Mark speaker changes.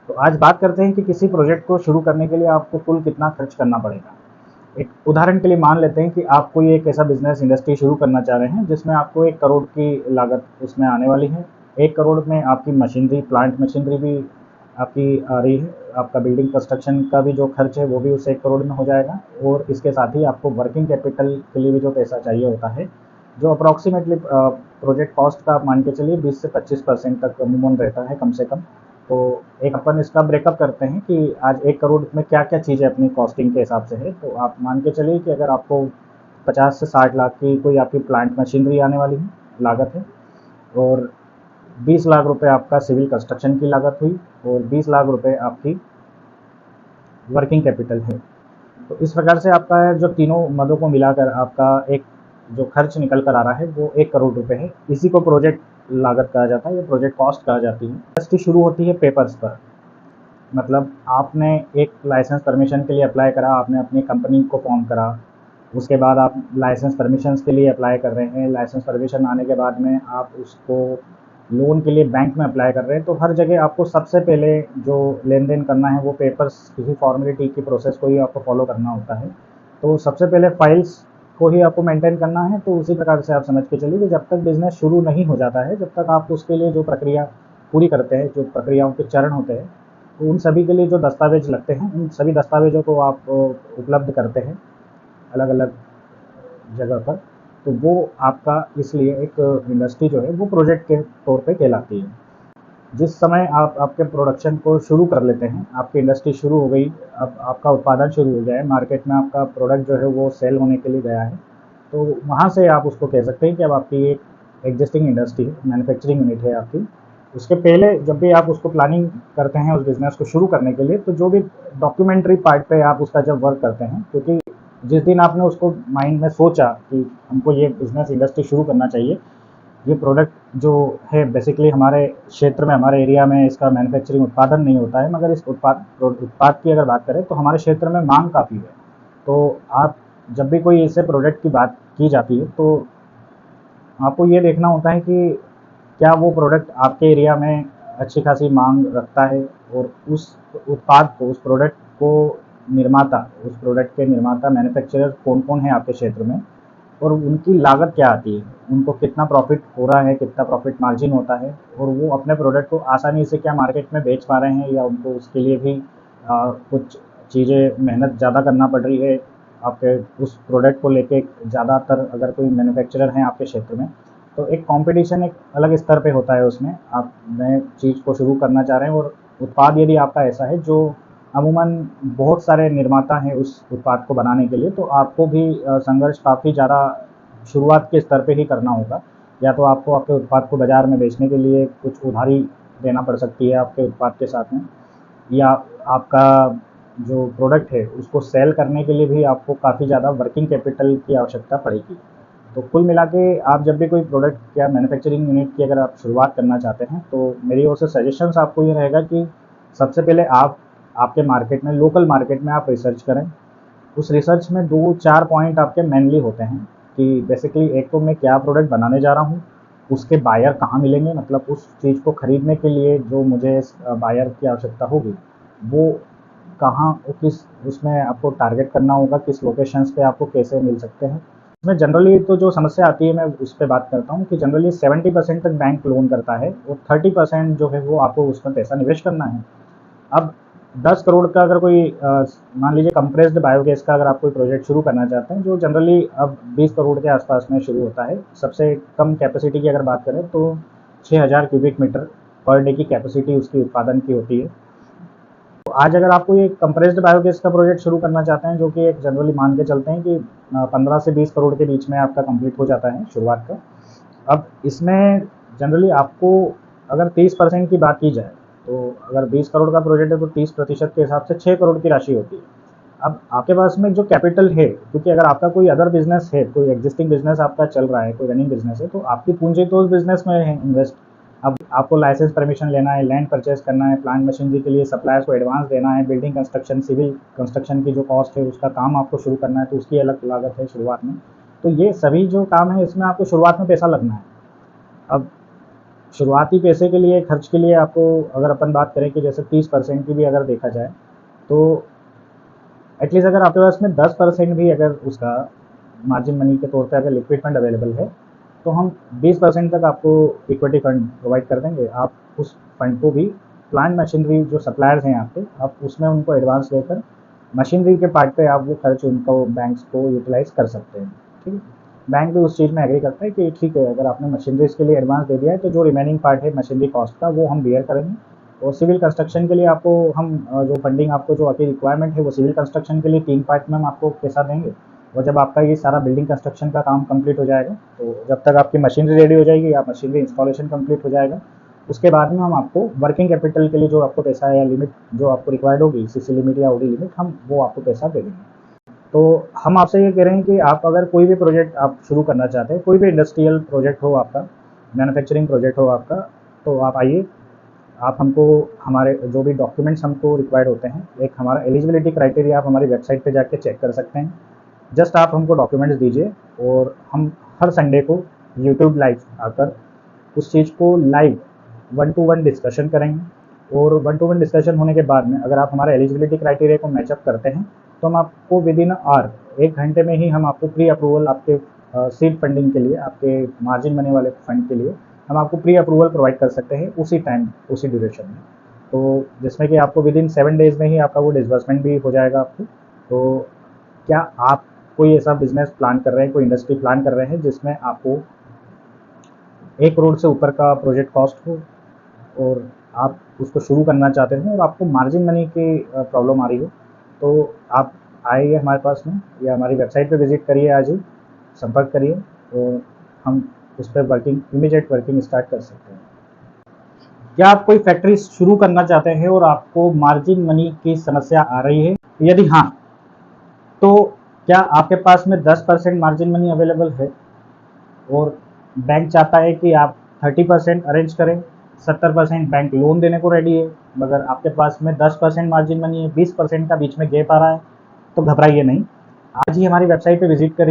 Speaker 1: तो आज बात करते हैं कि किसी प्रोजेक्ट को शुरू करने के लिए आपको कुल कितना खर्च करना पड़ेगा। एक उदाहरण के लिए मान लेते हैं कि आप कोई एक ऐसा बिजनेस इंडस्ट्री शुरू करना चाह रहे हैं जिसमें आपको 1 करोड़ की लागत उसमें आने वाली है। 1 करोड़ में आपकी मशीनरी, प्लांट मशीनरी भी आपकी आ रही है, आपका बिल्डिंग कंस्ट्रक्शन का भी जो खर्च है वो भी उस 1 करोड़ में हो जाएगा, और इसके साथ ही आपको वर्किंग कैपिटल के लिए भी जो पैसा चाहिए होता है, जो अप्रॉक्सीमेटली प्रोजेक्ट कॉस्ट का आप मान के चलिए 20 से 25% तक अमूमन रहता है कम से कम। तो एक अपन इसका ब्रेकअप करते हैं कि आज 1 करोड़ में क्या क्या चीज़ें अपनी कॉस्टिंग के हिसाब से है। तो आप मान के चलिए कि अगर आपको 50 से 60 लाख की कोई आपकी प्लांट मशीनरी आने वाली है, लागत है, और 20 लाख रुपए आपका सिविल कंस्ट्रक्शन की लागत हुई, और 20 लाख रुपए आपकी वर्किंग कैपिटल है। तो इस प्रकार से आपका जो तीनों मदों को मिलाकर आपका एक जो खर्च निकल कर आ रहा है वो 1 करोड़ रुपए है। इसी को प्रोजेक्ट लागत कहा जाता है या प्रोजेक्ट कॉस्ट कहा जाती है। इंडस्ट्री शुरू होती है पेपर्स पर, मतलब आपने एक लाइसेंस परमिशन के लिए अप्लाई करा, आपने अपनी कंपनी को फॉर्म करा, उसके बाद आप लाइसेंस परमिशंस के लिए अप्लाई कर रहे हैं, लाइसेंस परमिशन आने के बाद में आप उसको लोन के लिए बैंक में अप्लाई कर रहे हैं। तो हर जगह आपको सबसे पहले जो लेन देन करना है वो पेपर्स, किसी फॉर्मेलिटी की प्रोसेस को ही आपको फॉलो करना होता है। तो सबसे पहले फाइल्स को ही आपको मेंटेन करना है। तो उसी प्रकार से आप समझ के चलिए कि जब तक बिजनेस शुरू नहीं हो जाता है, जब तक आप उसके लिए जो प्रक्रिया पूरी करते हैं, जो प्रक्रियाओं के चरण होते हैं, तो उन सभी के लिए जो दस्तावेज लगते हैं, उन सभी दस्तावेजों को आप उपलब्ध करते हैं अलग अलग जगह पर। तो वो आपका इसलिए एक इंडस्ट्री जो है वो प्रोजेक्ट के तौर पे कहलाती है। जिस समय आप आपके प्रोडक्शन को शुरू कर लेते हैं, आपकी इंडस्ट्री शुरू हो गई, अब आपका उत्पादन शुरू हो गया है, मार्केट में आपका प्रोडक्ट जो है वो सेल होने के लिए गया है, तो वहाँ से आप उसको कह सकते हैं कि अब आपकी एक एग्जिस्टिंग इंडस्ट्री है, मैन्युफैक्चरिंग यूनिट है आपकी। उसके पहले जब भी आप उसको प्लानिंग करते हैं उस बिज़नेस को शुरू करने के लिए, तो जो भी डॉक्यूमेंट्री पार्ट पे आप उसका जब वर्क करते हैं, क्योंकि जिस दिन आपने उसको माइंड में सोचा कि हमको ये बिज़नेस इंडस्ट्री शुरू करना चाहिए, ये प्रोडक्ट जो है बेसिकली हमारे क्षेत्र में, हमारे एरिया में इसका मैन्युफैक्चरिंग उत्पादन नहीं होता है, मगर इस उत्पाद की अगर बात करें तो हमारे क्षेत्र में मांग काफ़ी है। तो आप जब भी कोई ऐसे प्रोडक्ट की बात की जाती है तो आपको ये देखना होता है कि क्या वो प्रोडक्ट आपके एरिया में अच्छी खासी मांग रखता है, और उस उत्पाद को, उस प्रोडक्ट को निर्माता, उस प्रोडक्ट के निर्माता, मैन्युफैक्चरर कौन कौन है आपके क्षेत्र में, और उनकी लागत क्या आती है, उनको कितना प्रॉफिट हो रहा है, कितना प्रॉफिट मार्जिन होता है, और वो अपने प्रोडक्ट को आसानी से क्या मार्केट में बेच पा रहे हैं, या उनको उसके लिए भी कुछ चीज़ें मेहनत ज़्यादा करना पड़ रही है आपके उस प्रोडक्ट को लेके। ज़्यादातर अगर कोई मैन्युफैक्चरर हैं आपके क्षेत्र में, तो एक कंपटीशन एक अलग स्तर पे होता है उसमें। आप नए चीज़ को शुरू करना चाह रहे हैं, और उत्पाद यदि आपका ऐसा है जो अमूमन बहुत सारे निर्माता हैं उस उत्पाद को बनाने के लिए, तो आपको भी संघर्ष काफ़ी ज़्यादा शुरुआत के स्तर पे ही करना होगा। या तो आपको आपके उत्पाद को बाज़ार में बेचने के लिए कुछ उधारी देना पड़ सकती है आपके उत्पाद के साथ में, या आपका जो प्रोडक्ट है उसको सेल करने के लिए भी आपको काफ़ी ज़्यादा वर्किंग कैपिटल की आवश्यकता पड़ेगी। तो कुल मिला के आप जब भी कोई प्रोडक्ट या मैन्युफैक्चरिंग यूनिट की अगर आप शुरुआत करना चाहते हैं, तो मेरी ओर से सजेशंस आपको ये रहेगा कि सबसे पहले आप आपके मार्केट में, लोकल मार्केट में आप रिसर्च करें। उस रिसर्च में 2-4 पॉइंट आपके मेनली होते हैं कि बेसिकली एक तो मैं क्या प्रोडक्ट बनाने जा रहा हूँ, उसके बायर कहाँ मिलेंगे, मतलब उस चीज़ को खरीदने के लिए जो मुझे बायर की आवश्यकता होगी वो कहाँ, किस उसमें आपको टारगेट करना होगा, किस लोकेशंस पे आपको कैसे मिल सकते हैं। इसमें जनरली तो जो समस्या आती है मैं उस पर बात करता हूँ कि जनरली 70% तक बैंक लोन करता है, और 30% जो है वो आपको उसमें पैसा निवेश करना है। अब 10 करोड़ का अगर कोई मान लीजिए कंप्रेस्ड बायोगैस का अगर आप कोई प्रोजेक्ट शुरू करना चाहते हैं, जो जनरली अब 20 करोड़ के आसपास में शुरू होता है, सबसे कम कैपेसिटी की अगर बात करें तो 6000 क्यूबिक मीटर पर डे की कैपेसिटी उसकी उत्पादन की होती है। तो आज अगर आपको ये कंप्रेस्ड बायोगैस का प्रोजेक्ट शुरू करना चाहते हैं, जो कि एक जनरली मान के चलते हैं कि 15 से 20 करोड़ के बीच में आपका कंप्लीट हो जाता है शुरुआत का। अब इसमें जनरली आपको अगर 30% की बात की जाए, तो अगर 20 करोड़ का प्रोजेक्ट है तो 30% के हिसाब से 6 करोड़ की राशि होती है। अब आपके पास में जो कैपिटल है, क्योंकि अगर आपका कोई अदर बिजनेस है, कोई एग्जिस्टिंग बिजनेस आपका चल रहा है, कोई रनिंग बिजनेस है, तो आपकी पूंजी तो उस बिजनेस में है इन्वेस्ट। अब आपको लाइसेंस परमिशन लेना है, लैंड परचेज करना है, प्लांट मशीनरी के लिए सप्लायर्स को एडवांस देना है, बिल्डिंग कंस्ट्रक्शन, सिविल कंस्ट्रक्शन की जो कॉस्ट है उसका काम आपको शुरू करना है, तो उसकी अलग लागत है शुरुआत में। तो ये सभी जो काम है इसमें आपको शुरुआत में पैसा लगना है। अब शुरुआती पैसे के लिए, खर्च के लिए आपको अगर अपन बात करें कि जैसे 30% की भी अगर देखा जाए, तो एटलीस्ट अगर आपके पास में 10% भी अगर उसका मार्जिन मनी के तौर पे अगर लिक्विड फंड अवेलेबल है, तो हम 20% तक आपको इक्विटी फंड प्रोवाइड कर देंगे। आप उस फंड को भी प्लांट मशीनरी जो सप्लायर्स हैं आपके, आप उसमें उनको एडवांस देकर मशीनरी के पार्ट पे आप वो खर्च उनको बैंक्स को यूटिलाइज कर सकते हैं। ठीक है, बैंक भी उस चीज़ में एग्री करता है कि ठीक है, अगर आपने मशीनरीज के लिए एडवांस दे दिया है तो जो रिमेनिंग पार्ट है मशीनरी कॉस्ट का वो हम बियर करेंगे। और सिविल कंस्ट्रक्शन के लिए आपको हम जो फंडिंग आपको जो आपकी रिक्वायरमेंट है वो सिविल कंस्ट्रक्शन के लिए 3 पार्ट में हम आपको पैसा देंगे। और जब आपका ये सारा बिल्डिंग कंस्ट्रक्शन का काम कंप्लीट हो जाएगा, तो जब तक आपकी मशीनरी रेडी हो जाएगी या मशीनरी इंस्टॉलेशन कंप्लीट हो जाएगा, उसके बाद में हम आपको वर्किंग कैपिटल के लिए जो आपको पैसा या लिमिट जो आपको रिक्वायर्ड होगी, सीसी लिमिट या ओडी लिमिट, हम वो आपको पैसा दे देंगे। तो हम आपसे ये कह रहे हैं कि आप अगर कोई भी प्रोजेक्ट आप शुरू करना चाहते हैं, कोई भी इंडस्ट्रियल प्रोजेक्ट हो आपका, मैन्युफैक्चरिंग प्रोजेक्ट हो आपका, तो आप आइए, आप हमको हमारे जो भी डॉक्यूमेंट्स हमको रिक्वायर्ड होते हैं, एक हमारा एलिजिबिलिटी क्राइटेरिया आप हमारी वेबसाइट पे जाके चेक कर सकते हैं। जस्ट आप हमको डॉक्यूमेंट्स दीजिए और हम हर संडे को यूट्यूब लाइव आकर उस चीज़ को लाइव 1-to-1 डिस्कशन करेंगे। और 1-to-1 डिस्कशन होने के बाद में अगर आप हमारे एलिजिबिलिटी क्राइटेरिया को मैचअप करते हैं, तो हम आपको विदिन आवर 1 घंटे में ही हम आपको प्री अप्रूवल आपके सीड फंडिंग के लिए, आपके मार्जिन मनी वाले फंड के लिए हम आपको प्री अप्रूवल प्रोवाइड कर सकते हैं उसी टाइम, उसी ड्यूरेशन में। तो जिसमें कि आपको विदिन 7 डेज़ में ही आपका वो डिसबर्समेंट भी हो जाएगा आपको। तो क्या आप कोई ऐसा बिजनेस प्लान कर रहे हैं, कोई इंडस्ट्री प्लान कर रहे हैं जिसमें आपको 1 करोड़ से ऊपर का प्रोजेक्ट कॉस्ट हो और आप उसको शुरू करना चाहते हैं और आपको मार्जिन मनी की प्रॉब्लम आ रही हो, तो आप आइए हमारे पास में या हमारी वेबसाइट पे विज़िट करिए, आज ही संपर्क करिए और हम उस पर इमीडिएट वर्किंग स्टार्ट कर सकते हैं। क्या आप कोई फैक्ट्री शुरू करना चाहते हैं और आपको मार्जिन मनी की समस्या आ रही है? यदि हाँ, तो क्या आपके पास में 10% मार्जिन मनी अवेलेबल है और बैंक चाहता है कि आप 30% अरेंज करें, 70% बैंक लोन देने को रेडी है, मगर आपके पास में 10% मार्जिन मनी है, 20% का बीच में गैप आ रहा है, तो घबराइए नहीं। आज ही हमारी वेबसाइट पे विजिट करिए।